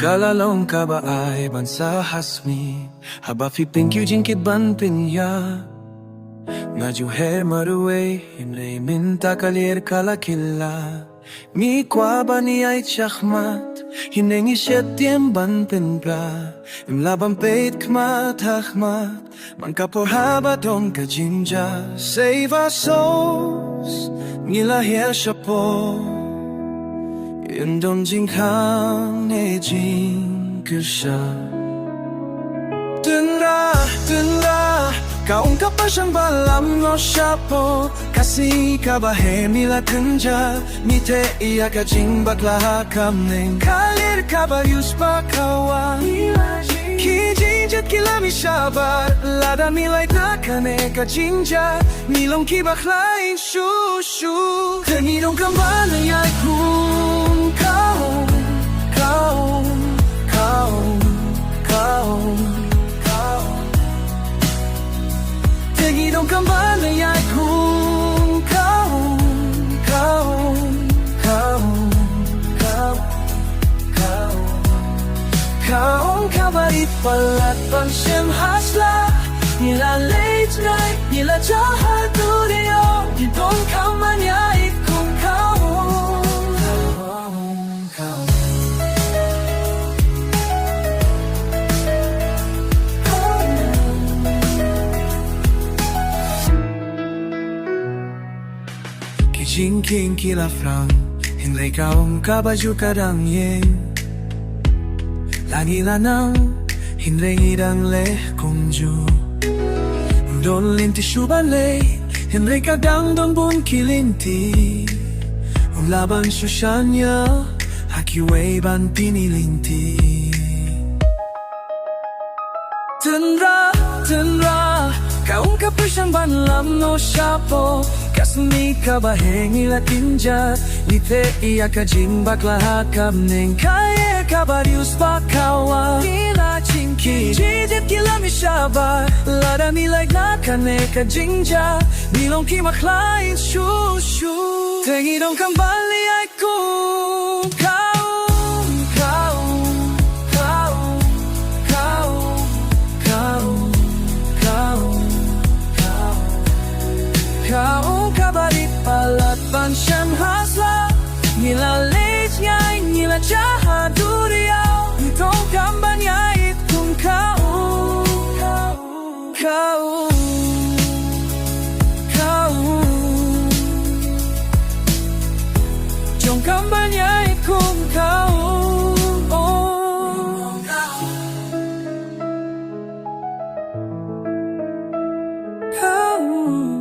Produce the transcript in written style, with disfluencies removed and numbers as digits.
Kalalong ka ba ay bansa hasmi Haba piping kiu jingkit ban pinya Ngaju he maruwe Himre minta kalir kalakilla Mi kwa ba ni ay chakmat Hinengi siyat tiem ban pinpla Imlaban peit kmat hakmat Man kapor haba don ka jinja Save our souls Ngila her shapo Yun don jing hang ne jing kusha Dun ra Kaung ka pa siyang balam no shapo Kasi ka ba he mila kunja Mite iya ka jing bakla kamning Kalir ka ba yus pa kawa Ki jinjat kila mi shabar Lada milay na kane ka jinja Milong ki bakla in shu shu Tengidong kambana yay kung kaung Tengidong kambana yay kung Kaung kabarit palat pang siyem hasla Nila late night, nila jahat durio Didong kamanyay kung kaung Kijing king kila frang Hinlay kaung kabaju kadang yeng Langila nang Hinlay ngidang leh kongju Don linti shuban leh Hinlay kadang don bun kilinti Ulaban sushanya Hakiway ban pinilinti Tenra Kaung kapusyang banlam no shapo Kasmi ka ba hengila tinja Lite iya ka jing bakla hakam ning Kaya ka ba rius pa kawa Nila chinki Jijit kila mi shaba Lada mi like na kane ka jingja Bilong ki maklain shu shu Tengidong kambali ay kung Kaung kabarit palat ban siyam hasla Nila late nyay, nila jahat duriyaw Itong kambanyait kung kaung Itong kambanyait kung kaung Kaung